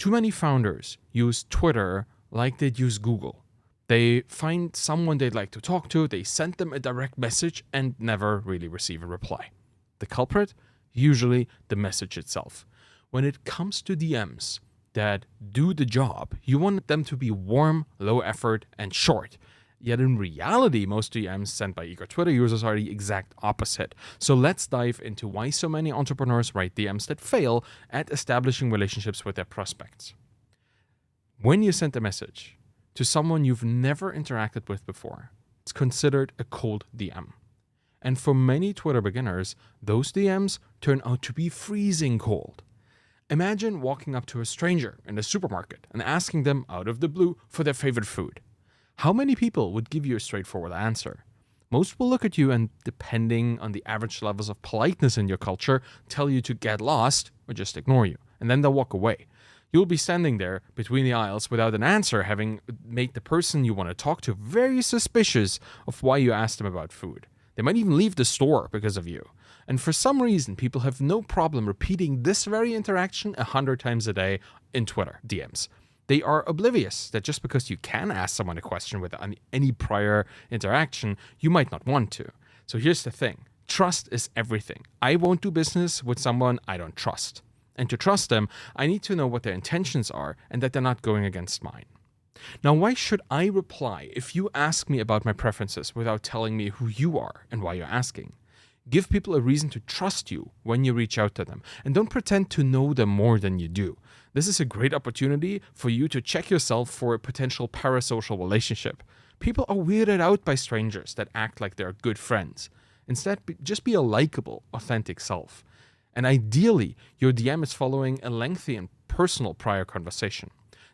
Too many founders use Twitter like they'd use Google. They find someone they'd like to talk to, they send them a direct message, and never really receive a reply. The culprit? Usually the message itself. When it comes to DMs that do the job, you want them to be warm, low effort, and short. Yet in reality, most DMs sent by eager Twitter users are the exact opposite. So let's dive into why so many entrepreneurs write DMs that fail at establishing relationships with their prospects. When you send a message to someone you've never interacted with before, it's considered a cold DM. And for many Twitter beginners, those DMs turn out to be freezing cold. Imagine walking up to a stranger in a supermarket and asking them out of the blue for their favorite food. How many people would give you a straightforward answer? Most will look at you and, depending on the average levels of politeness in your culture, tell you to get lost or just ignore you, and then they'll walk away. You'll be standing there between the aisles without an answer, having made the person you want to talk to very suspicious of why you asked them about food. They might even leave the store because of you. And for some reason, people have no problem repeating this very interaction 100 times a day in Twitter DMs. They are oblivious that just because you can ask someone a question without any prior interaction, you might not want to. So here's the thing. Trust is everything. I won't do business with someone I don't trust. And to trust them, I need to know what their intentions are and that they're not going against mine. Now, why should I reply if you ask me about my preferences without telling me who you are and why you're asking? Give people a reason to trust you when you reach out to them, and don't pretend to know them more than you do. This is a great opportunity for you to check yourself for a potential parasocial relationship. People are weirded out by strangers that act like they're good friends. Instead, just be a likable, authentic self. And ideally, your DM is following a lengthy and personal prior conversation.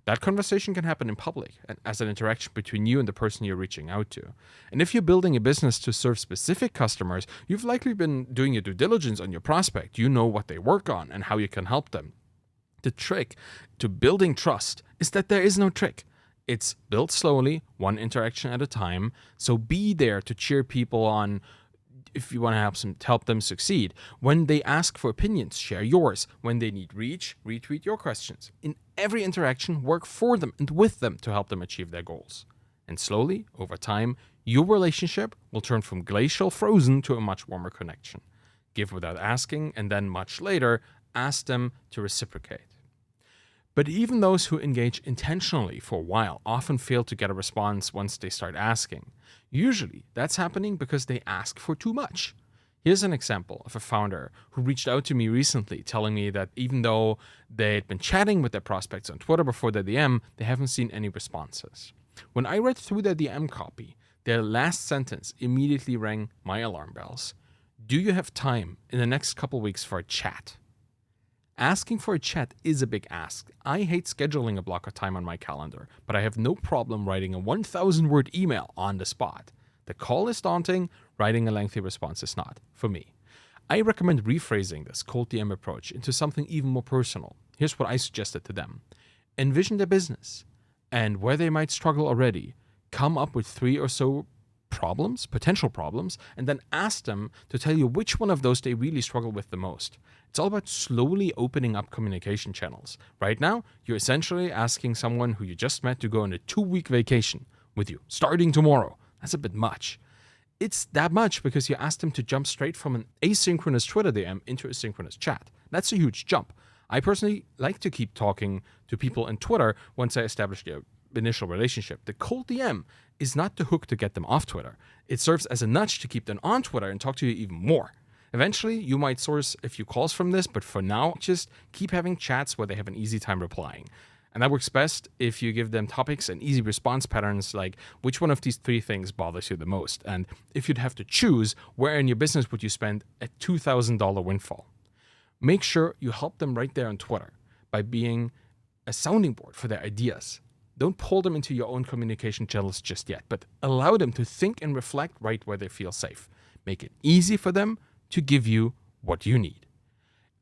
That conversation can happen in public and as an interaction between you and the person you're reaching out to. And if you're building a business to serve specific customers, you've likely been doing your due diligence on your prospect. You know what they work on and how you can help them. The trick to building trust is that there is no trick. It's built slowly, one interaction at a time. So be there to cheer people on if you want to help them succeed. When they ask for opinions, share yours. When they need reach, retweet your questions. In every interaction, work for them and with them to help them achieve their goals. And slowly, over time, your relationship will turn from glacial frozen to a much warmer connection. Give without asking, and then much later, ask them to reciprocate. But even those who engage intentionally for a while often fail to get a response once they start asking. Usually, that's happening because they ask for too much. Here's an example of a founder who reached out to me recently telling me that even though they'd been chatting with their prospects on Twitter before their DM, they haven't seen any responses. When I read through their DM copy, their last sentence immediately rang my alarm bells. Do you have time in the next couple weeks for a chat? Asking for a chat is a big ask. I hate scheduling a block of time on my calendar, but I have no problem writing a 1,000-word email on the spot. The call is daunting, writing a lengthy response is not, for me. I recommend rephrasing this cold DM approach into something even more personal. Here's what I suggested to them. Envision their business, and where they might struggle already, come up with 3 or so potential problems, and then ask them to tell you which one of those they really struggle with the most. It's all about slowly opening up communication channels. Right now, you're essentially asking someone who you just met to go on a 2-week vacation with you, starting tomorrow. That's a bit much. It's that much because you asked them to jump straight from an asynchronous Twitter DM into a synchronous chat. That's a huge jump. I personally like to keep talking to people on Twitter once I establish the initial relationship. The cold DM is not the hook to get them off Twitter. It serves as a nudge to keep them on Twitter and talk to you even more. Eventually, you might source a few calls from this, but for now, just keep having chats where they have an easy time replying. And that works best if you give them topics and easy response patterns like which one of these 3 things bothers you the most. And if you'd have to choose, where in your business would you spend a $2,000 windfall? Make sure you help them right there on Twitter by being a sounding board for their ideas. Don't pull them into your own communication channels just yet, but allow them to think and reflect right where they feel safe. Make it easy for them to give you what you need.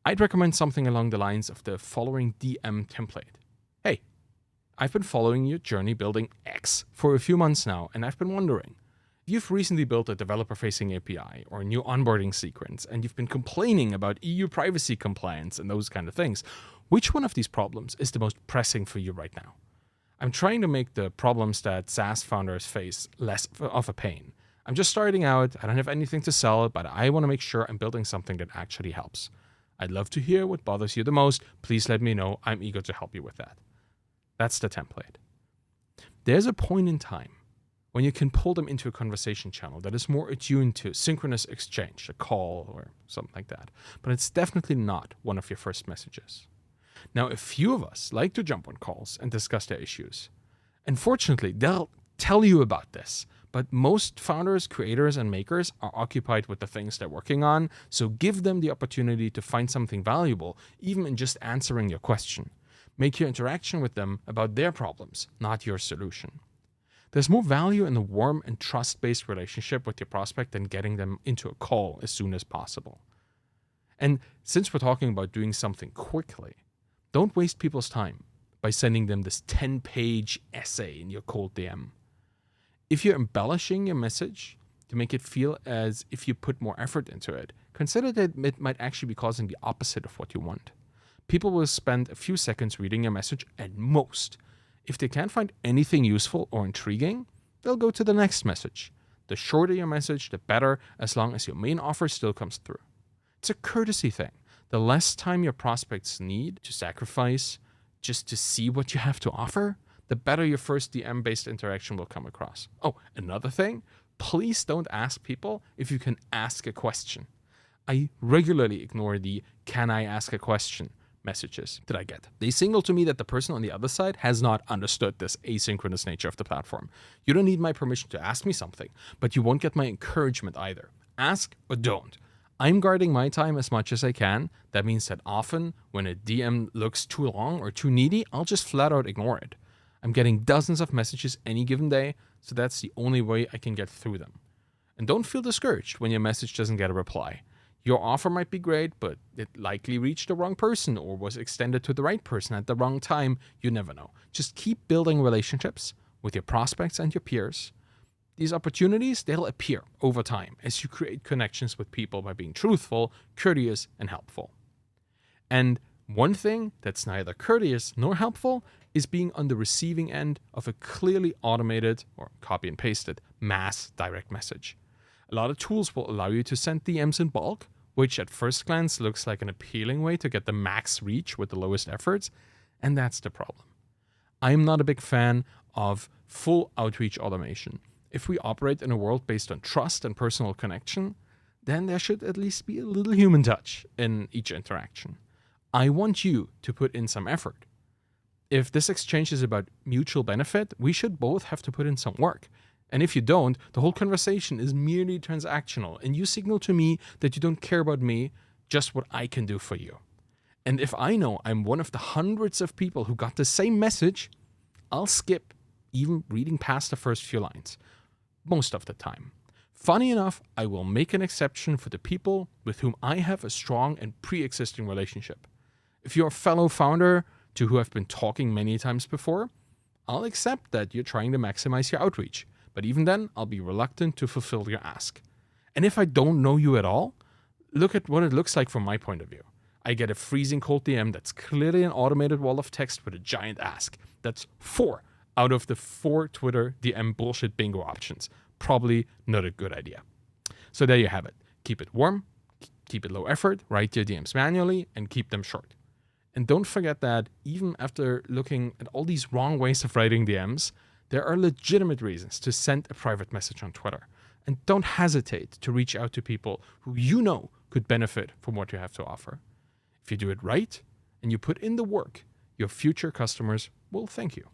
I'd recommend something along the lines of the following DM template. Hey, I've been following your journey building X for a few months now, and I've been wondering, you've recently built a developer-facing API or a new onboarding sequence, and you've been complaining about EU privacy compliance and those kind of things. Which one of these problems is the most pressing for you right now? I'm trying to make the problems that SaaS founders face less of a pain. I'm just starting out, I don't have anything to sell, but I want to make sure I'm building something that actually helps. I'd love to hear what bothers you the most. Please let me know. I'm eager to help you with that. That's the template. There's a point in time when you can pull them into a conversation channel that is more attuned to synchronous exchange, a call or something like that. But it's definitely not one of your first messages. Now, a few of us like to jump on calls and discuss their issues. Unfortunately, they'll tell you about this, but most founders, creators, and makers are occupied with the things they're working on, so give them the opportunity to find something valuable, even in just answering your question. Make your interaction with them about their problems, not your solution. There's more value in a warm and trust-based relationship with your prospect than getting them into a call as soon as possible. And since we're talking about doing something quickly, don't waste people's time by sending them this 10-page essay in your cold DM. If you're embellishing your message to make it feel as if you put more effort into it, consider that it might actually be causing the opposite of what you want. People will spend a few seconds reading your message at most. If they can't find anything useful or intriguing, they'll go to the next message. The shorter your message, the better, as long as your main offer still comes through. It's a courtesy thing. The less time your prospects need to sacrifice just to see what you have to offer, the better your first DM-based interaction will come across. Oh, another thing, please don't ask people if you can ask a question. I regularly ignore the "can I ask a question" messages that I get. They signal to me that the person on the other side has not understood this asynchronous nature of the platform. You don't need my permission to ask me something, but you won't get my encouragement either. Ask or don't. I'm guarding my time as much as I can. That means that often when a DM looks too long or too needy, I'll just flat out ignore it. I'm getting dozens of messages any given day, so that's the only way I can get through them. And don't feel discouraged when your message doesn't get a reply. Your offer might be great, but it likely reached the wrong person or was extended to the right person at the wrong time. You never know. Just keep building relationships with your prospects and your peers. These opportunities, they'll appear over time as you create connections with people by being truthful, courteous, and helpful. And one thing that's neither courteous nor helpful is being on the receiving end of a clearly automated or copy and pasted mass direct message. A lot of tools will allow you to send DMs in bulk, which at first glance looks like an appealing way to get the max reach with the lowest efforts, and that's the problem. I'm not a big fan of full outreach automation. If we operate in a world based on trust and personal connection, then there should at least be a little human touch in each interaction. I want you to put in some effort. If this exchange is about mutual benefit, we should both have to put in some work. And if you don't, the whole conversation is merely transactional, and you signal to me that you don't care about me, just what I can do for you. And if I know I'm one of the hundreds of people who got the same message, I'll skip even reading past the first few lines. Most of the time. Funny enough, I will make an exception for the people with whom I have a strong and pre-existing relationship. If you're a fellow founder to who I've been talking many times before, I'll accept that you're trying to maximize your outreach, but even then, I'll be reluctant to fulfill your ask. And if I don't know you at all, look at what it looks like from my point of view. I get a freezing cold DM that's clearly an automated wall of text with a giant ask. That's 4 out of the 4 Twitter DM bullshit bingo options. Probably not a good idea. So there you have it. Keep it warm, keep it low effort, write your DMs manually, and keep them short. And don't forget that even after looking at all these wrong ways of writing DMs, there are legitimate reasons to send a private message on Twitter. And don't hesitate to reach out to people who you know could benefit from what you have to offer. If you do it right and you put in the work, your future customers will thank you.